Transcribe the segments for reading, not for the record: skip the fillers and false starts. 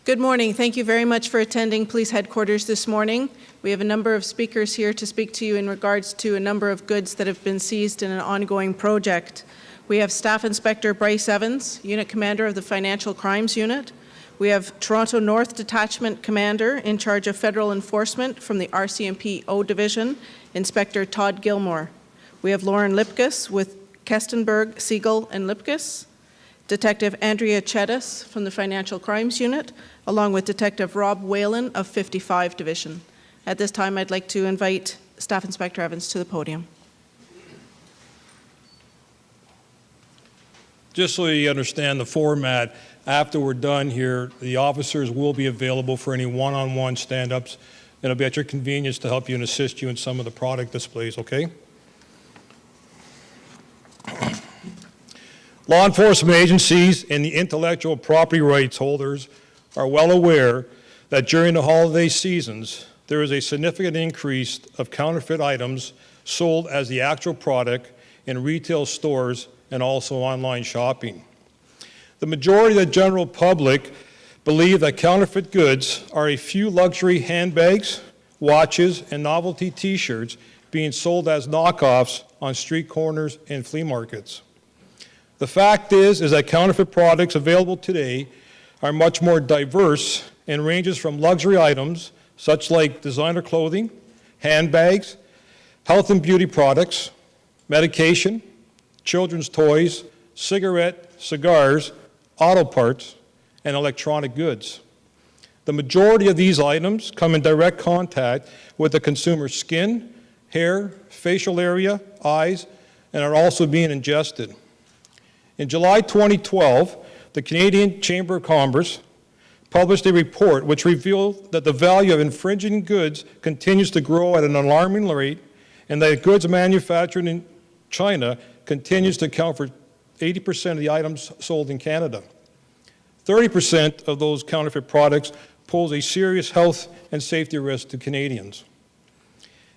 Good morning. Thank you very much for attending Police Headquarters this morning. We have a number of speakers here to speak to you in regards to a number of goods that have been seized in an ongoing project. We have Staff Inspector Bryce Evans, Unit Commander of the Financial Crimes Unit. We have Toronto North Detachment Commander in charge of federal enforcement from the RCMP O Division, Inspector Todd Gilmore. We have Lauren Lipkus with Kestenberg, Siegel, and Lipkus. Detective Andrea Cheddis from the Financial Crimes Unit, along with Detective Rob Whalen of 55 Division. At this time, I'd like to invite Staff Inspector Evans to the podium. Just so you understand the format, after we're done here, the officers will be available for any one-on-one stand-ups, and it'll be at your convenience to help you and assist you in some of the product displays, okay? Law enforcement agencies and the intellectual property rights holders are well aware that during the holiday seasons, there is a significant increase of counterfeit items sold as the actual product in retail stores and also online shopping. The majority of the general public believe that counterfeit goods are a few luxury handbags, watches, and novelty t-shirts being sold as knockoffs on street corners and flea markets. The fact is that counterfeit products available today are much more diverse and ranges from luxury items such like designer clothing, handbags, health and beauty products, medication, children's toys, cigars, auto parts, and electronic goods. The majority of these items come in direct contact with the consumer's skin, hair, facial area, eyes, and are also being ingested. In July 2012, the Canadian Chamber of Commerce published a report which revealed that the value of infringing goods continues to grow at an alarming rate, and that goods manufactured in China continues to account for 80% of the items sold in Canada. 30% of those counterfeit products pose a serious health and safety risk to Canadians.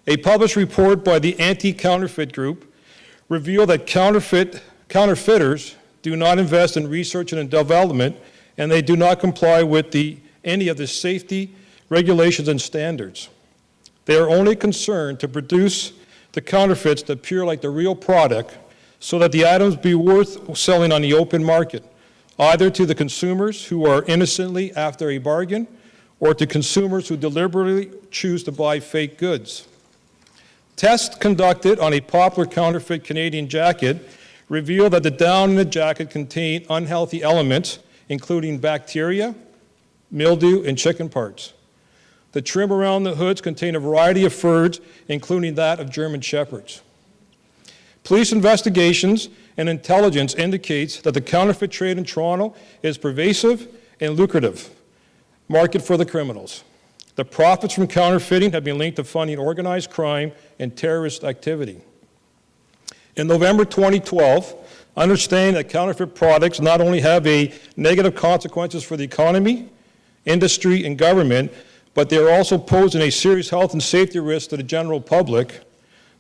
A published report by the Anti-Counterfeit Group revealed that counterfeiters do not invest in research and development, and they do not comply with any of the safety regulations and standards. They are only concerned to produce the counterfeits that appear like the real product so that the items be worth selling on the open market, either to the consumers who are innocently after a bargain or to consumers who deliberately choose to buy fake goods. Tests conducted on a popular counterfeit Canadian jacket revealed that the down in the jacket contained unhealthy elements, including bacteria, mildew, and chicken parts. The trim around the hoods contained a variety of furs, including that of German Shepherds. Police investigations and intelligence indicates that the counterfeit trade in Toronto is pervasive and lucrative market for the criminals. The profits from counterfeiting have been linked to funding organized crime and terrorist activity. In November 2012, understanding that counterfeit products not only have negative consequences for the economy, industry, and government, but they are also posing a serious health and safety risk to the general public,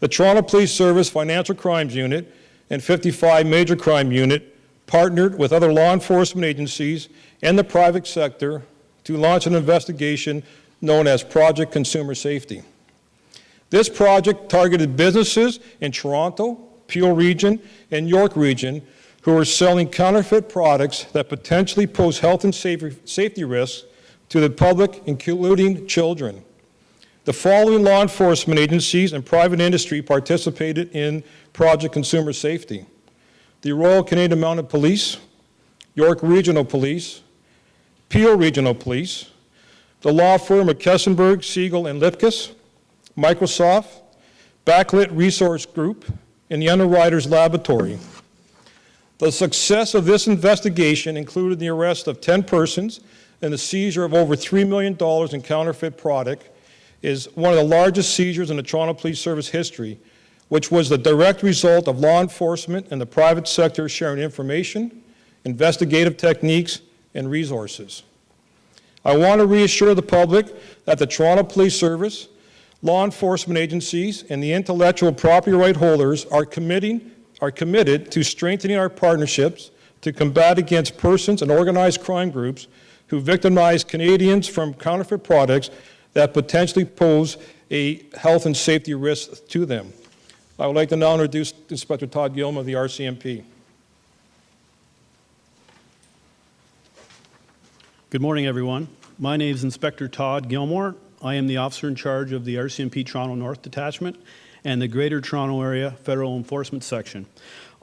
the Toronto Police Service Financial Crimes Unit and 55 Major Crime Unit partnered with other law enforcement agencies and the private sector to launch an investigation known as Project Consumer Safety. This project targeted businesses in Toronto, Peel Region, and York Region who are selling counterfeit products that potentially pose health and safety risks to the public, including children. The following law enforcement agencies and private industry participated in Project Consumer Safety: the Royal Canadian Mounted Police, York Regional Police, Peel Regional Police, the law firm of Kestenberg, Siegel, and Lipkus, Microsoft, Backlit Resource Group, and the Underwriters Laboratory. The success of this investigation included the arrest of 10 persons and the seizure of over $3 million in counterfeit product, is one of the largest seizures in the Toronto Police Service history, which was the direct result of law enforcement and the private sector sharing information, investigative techniques, and resources. I want to reassure the public that the Toronto Police Service, law enforcement agencies, and the intellectual property right holders are committed to strengthening our partnerships to combat against persons and organized crime groups who victimize Canadians from counterfeit products that potentially pose a health and safety risk to them. I would like to now introduce Inspector Todd Gilmore of the RCMP. Good morning, everyone. My name is Inspector Todd Gilmore. I am the officer in charge of the RCMP Toronto North Detachment and the Greater Toronto Area Federal Enforcement Section.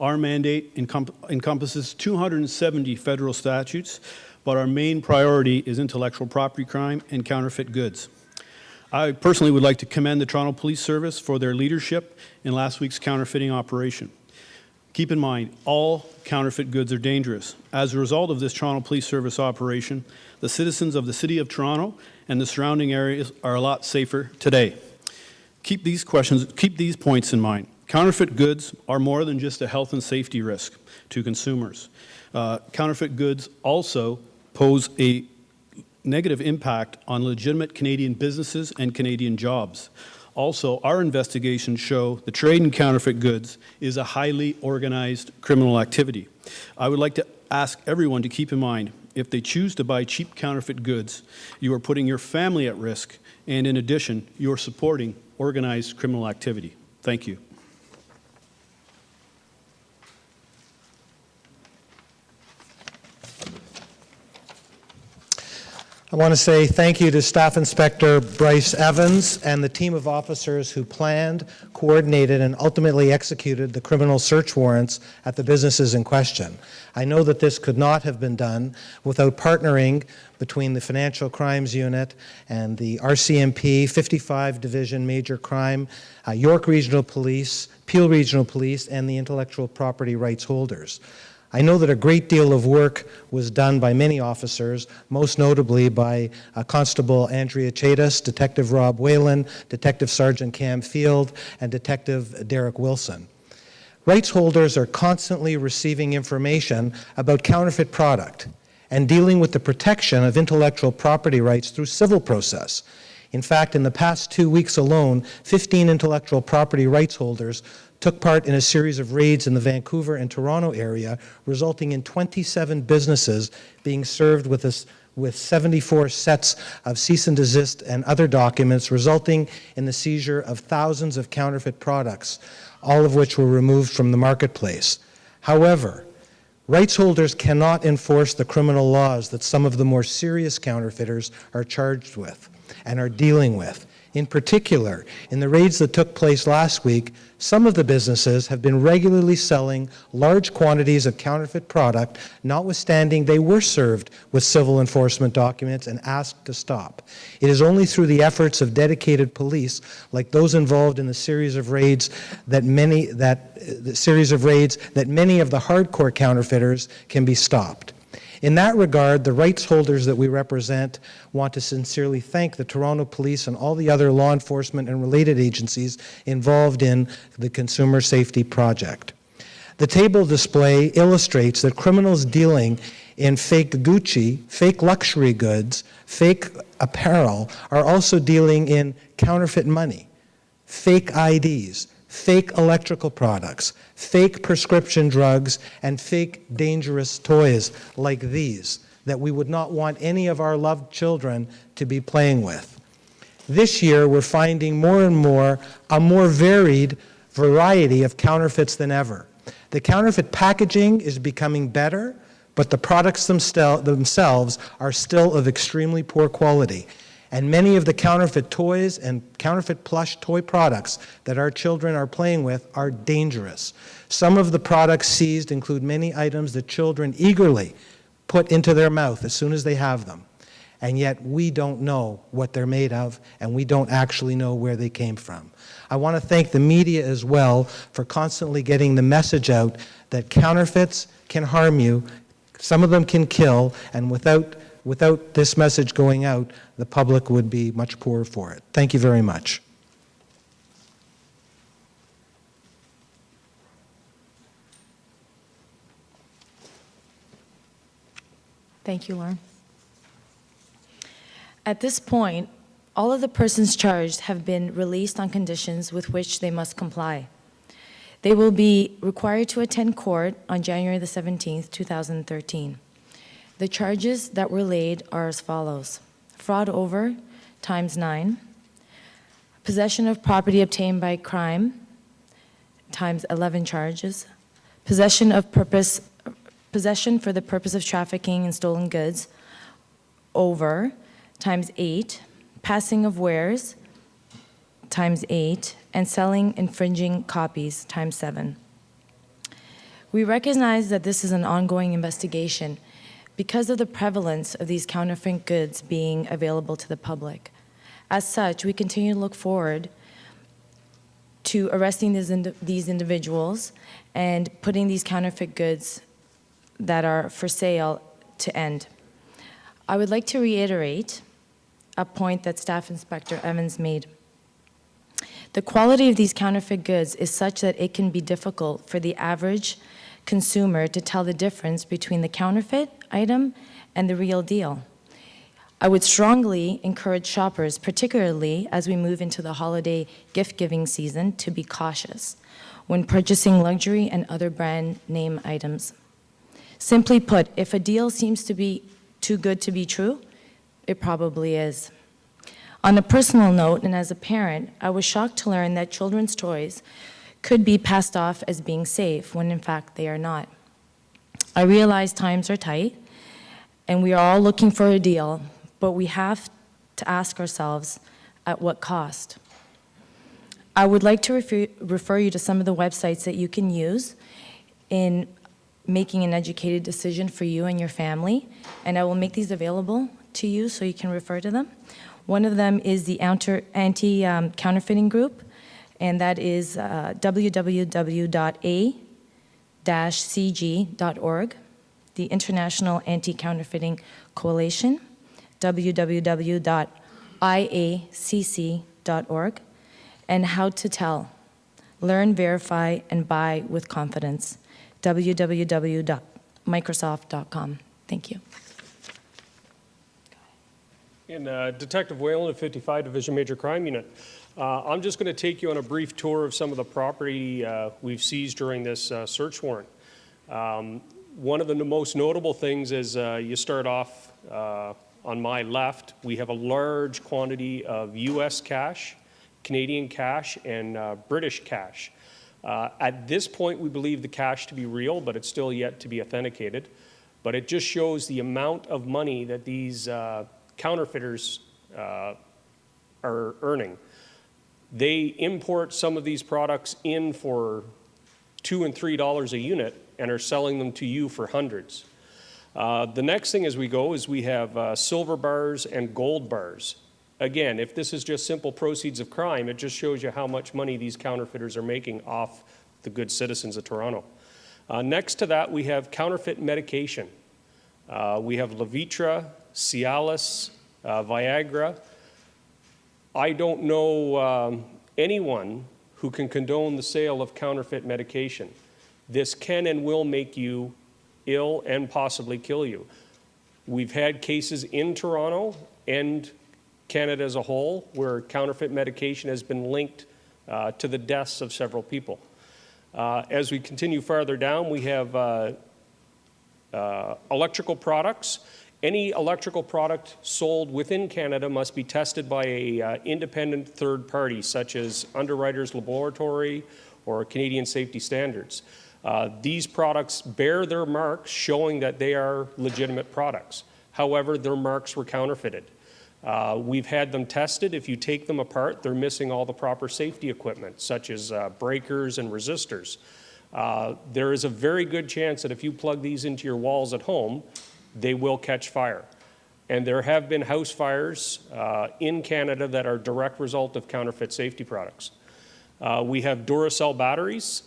Our mandate encompasses 270 federal statutes, but our main priority is intellectual property crime and counterfeit goods. I personally would like to commend the Toronto Police Service for their leadership in last week's counterfeiting operation. Keep in mind, all counterfeit goods are dangerous. As a result of this Toronto Police Service operation, the citizens of the City of Toronto and the surrounding areas are a lot safer today. Keep these points in mind. Counterfeit goods are more than just a health and safety risk to consumers. Counterfeit goods also pose a negative impact on legitimate Canadian businesses and Canadian jobs. Also, our investigations show the trade in counterfeit goods is a highly organized criminal activity. I would like to ask everyone to keep in mind, if they choose to buy cheap counterfeit goods, you are putting your family at risk, and in addition, you are supporting organized criminal activity. Thank you. I want to say thank you to Staff Inspector Bryce Evans and the team of officers who planned, coordinated, and ultimately executed the criminal search warrants at the businesses in question. I know that this could not have been done without partnering between the Financial Crimes Unit and the RCMP, 55 Division Major Crime, York Regional Police, Peel Regional Police, and the intellectual property rights holders. I know that a great deal of work was done by many officers, most notably by Constable Andrea Chadas, Detective Rob Whalen, Detective Sergeant Cam Field, and Detective Derek Wilson. Rights holders are constantly receiving information about counterfeit product and dealing with the protection of intellectual property rights through civil process. In fact, in the past 2 weeks alone, 15 intellectual property rights holders took part in a series of raids in the Vancouver and Toronto area, resulting in 27 businesses being served with 74 sets of cease and desist and other documents, resulting in the seizure of thousands of counterfeit products, all of which were removed from the marketplace. However, rights holders cannot enforce the criminal laws that some of the more serious counterfeiters are charged with and are dealing with. In particular, in the raids that took place last week, some of the businesses have been regularly selling large quantities of counterfeit product, notwithstanding they were served with civil enforcement documents and asked to stop. It is only through the efforts of dedicated police, like those involved in the series of raids that many of the hardcore counterfeiters can be stopped. In that regard, the rights holders that we represent want to sincerely thank the Toronto Police and all the other law enforcement and related agencies involved in the Consumer Safety Project. The table display illustrates that criminals dealing in fake Gucci, fake luxury goods, fake apparel are also dealing in counterfeit money, fake IDs, fake electrical products, fake prescription drugs, and fake dangerous toys like these that we would not want any of our loved children to be playing with. This year, we're finding more and more a more varied variety of counterfeits than ever. The counterfeit packaging is becoming better, but the products themselves are still of extremely poor quality. And many of the counterfeit toys and counterfeit plush toy products that our children are playing with are dangerous. Some of the products seized include many items that children eagerly put into their mouth as soon as they have them. And yet we don't know what they're made of, and we don't actually know where they came from. I want to thank the media as well for constantly getting the message out that counterfeits can harm you, some of them can kill, and without this message going out, the public would be much poorer for it. Thank you very much. Thank you, Lauren. At this point, all of the persons charged have been released on conditions with which they must comply. They will be required to attend court on January the 17th, 2013. The charges that were laid are as follows: fraud over times 9, possession of property obtained by crime times 11 charges, possession for the purpose of trafficking in stolen goods over times 8, passing of wares times 8, and selling infringing copies times 7. We recognize that this is an ongoing investigation because of the prevalence of these counterfeit goods being available to the public. As such, we continue to look forward to arresting these individuals and putting these counterfeit goods that are for sale to end. I would like to reiterate a point that Staff Inspector Evans made. The quality of these counterfeit goods is such that it can be difficult for the average consumer to tell the difference between the counterfeit item and the real deal. I would strongly encourage shoppers, particularly as we move into the holiday gift-giving season, to be cautious when purchasing luxury and other brand name items. Simply put, if a deal seems to be too good to be true, it probably is. On a personal note, and as a parent, I was shocked to learn that children's toys could be passed off as being safe when in fact they are not. I realize times are tight and we are all looking for a deal, but we have to ask ourselves, at what cost? I would like to refer you to some of the websites that you can use in making an educated decision for you and your family, and I will make these available to you so you can refer to them. One of them is the Anti-Counterfeiting Group, and that is www.a-cg.org, the International Anti-Counterfeiting Coalition, www.iacc.org, and How to Tell, Learn, Verify, and Buy with Confidence, www.microsoft.com. Thank you. In Detective Whalen, 55 Division Major Crime Unit. I'm just going to take you on a brief tour of some of the property we've seized during this search warrant. One of the most notable things is you start off on my left. We have a large quantity of U.S. cash, Canadian cash, and British cash. At this point, we believe the cash to be real, but it's still yet to be authenticated. But it just shows the amount of money that these counterfeiters are earning. They import some of these products in for $2 and $3 a unit and are selling them to you for hundreds. The next thing as we go is we have silver bars and gold bars. Again, if this is just simple proceeds of crime, it just shows you how much money these counterfeiters are making off the good citizens of Toronto. Next to that, we have counterfeit medication. We have Levitra, Cialis, Viagra. I don't know anyone who can condone the sale of counterfeit medication. This can and will make you ill and possibly kill you. We've had cases in Toronto and Canada as a whole where counterfeit medication has been linked to the deaths of several people. As we continue farther down, we have electrical products. Any electrical product sold within Canada must be tested by an independent third party, such as Underwriters Laboratory or Canadian Safety Standards. These products bear their marks showing that they are legitimate products. However, their marks were counterfeited. We've had them tested. If you take them apart, they're missing all the proper safety equipment, such as breakers and resistors. There is a very good chance that if you plug these into your walls at home, they will catch fire. And there have been house fires in Canada that are a direct result of counterfeit safety products. We have Duracell batteries.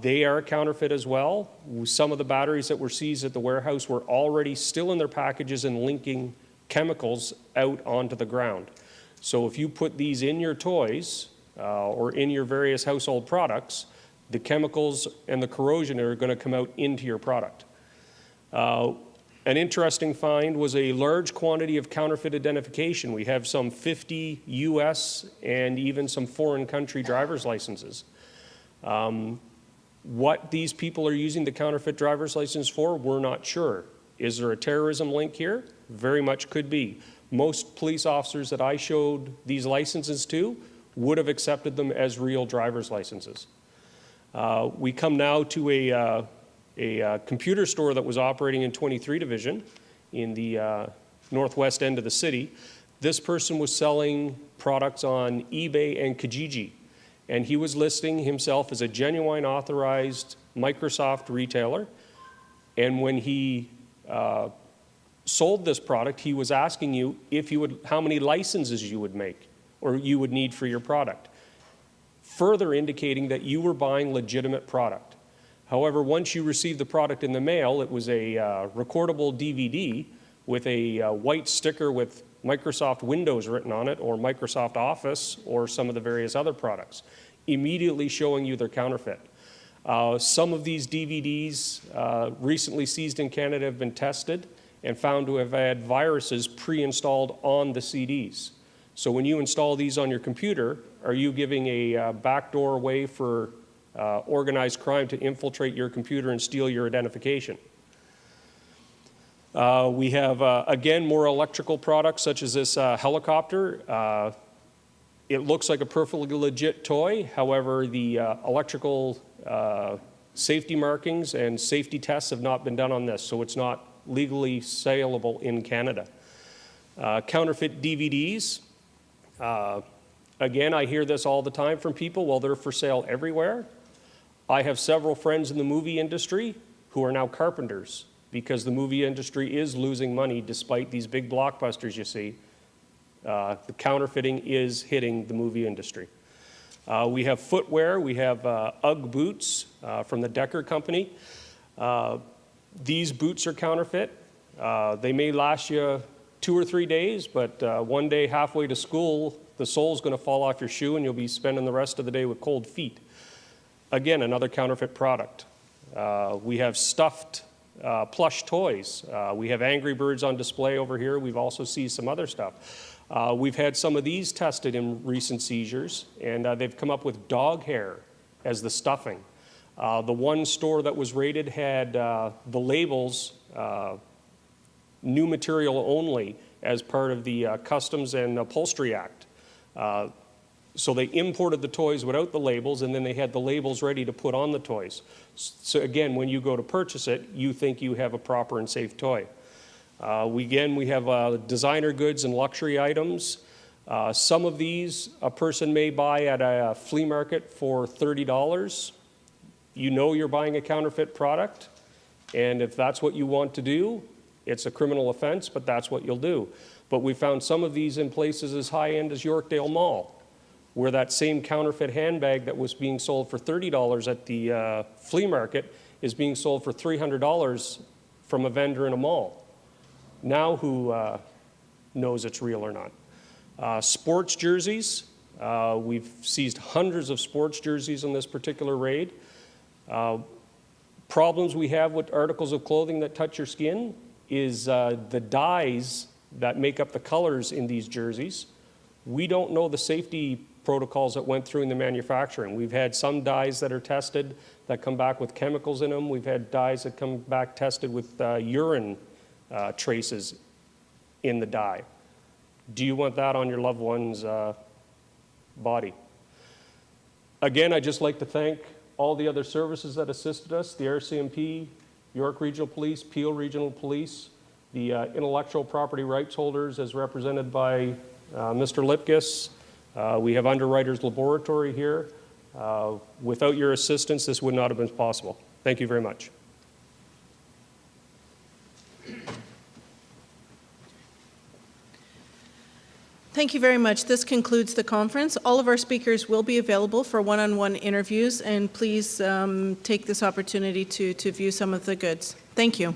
They are counterfeit as well. Some of the batteries that were seized at the warehouse were already still in their packages and linking chemicals out onto the ground. So if you put these in your toys or in your various household products, the chemicals and the corrosion are going to come out into your product. An interesting find was a large quantity of counterfeit identification. We have some 50 U.S. and even some foreign country driver's licenses. What these people are using the counterfeit driver's license for, we're not sure. Is there a terrorism link here? Very much could be. Most police officers that I showed these licenses to would have accepted them as real driver's licenses. We come now to a computer store that was operating in 23 Division in the northwest end of the city. This person was selling products on eBay and Kijiji, and he was listing himself as a genuine authorized Microsoft retailer. And when he sold this product, he was asking you if you would, how many licenses you would make or you would need for your product, further indicating that you were buying legitimate product. However, once you received the product in the mail, it was a recordable DVD with a white sticker with Microsoft Windows written on it, or Microsoft Office, or some of the various other products, immediately showing you they're counterfeit. Some of these DVDs recently seized in Canada have been tested and found to have had viruses pre-installed on the CDs. So when you install these on your computer, are you giving a backdoor way for organized crime to infiltrate your computer and steal your identification? We have, again, more electrical products such as this helicopter. It looks like a perfectly legit toy. However, the electrical safety markings and safety tests have not been done on this, so it's not legally saleable in Canada. Counterfeit DVDs. Again, I hear this all the time from people. Well, they're for sale everywhere. I have several friends in the movie industry who are now carpenters because the movie industry is losing money despite these big blockbusters you see. The counterfeiting is hitting the movie industry. We have footwear. We have UGG boots from the Decker Company. These boots are counterfeit. They may last you 2 or 3 days, but one day halfway to school, the sole's going to fall off your shoe and you'll be spending the rest of the day with cold feet. Again, another counterfeit product. We have stuffed plush toys. We have Angry Birds on display over here. We've also seen some other stuff. We've had some of these tested in recent seizures, and they've come up with dog hair as the stuffing. The one store that was raided had the labels new material only as part of the Customs and Upholstery Act. So they imported the toys without the labels, and then they had the labels ready to put on the toys. So again, when you go to purchase it, you think you have a proper and safe toy. We have designer goods and luxury items. Some of these a person may buy at a flea market for $30. You know you're buying a counterfeit product, and if that's what you want to do, it's a criminal offense, but that's what you'll do. But we found some of these in places as high-end as Yorkdale Mall, where that same counterfeit handbag that was being sold for $30 at the flea market is being sold for $300 from a vendor in a mall. Now who knows it's real or not? Sports jerseys. We've seized hundreds of sports jerseys in this particular raid. Problems we have with articles of clothing that touch your skin is the dyes that make up the colors in these jerseys. We don't know the safety protocols that went through in the manufacturing. We've had some dyes that are tested that come back with chemicals in them. We've had dyes that come back tested with urine traces in the dye. Do you want that on your loved one's body? Again, I'd just like to thank all the other services that assisted us, the RCMP, York Regional Police, Peel Regional Police, the intellectual property rights holders as represented by Mr. Lipkis. We have Underwriters Laboratory here. Without your assistance, this would not have been possible. Thank you very much. Thank you very much. This concludes the conference. All of our speakers will be available for one-on-one interviews, and please take this opportunity to view some of the goods. Thank you.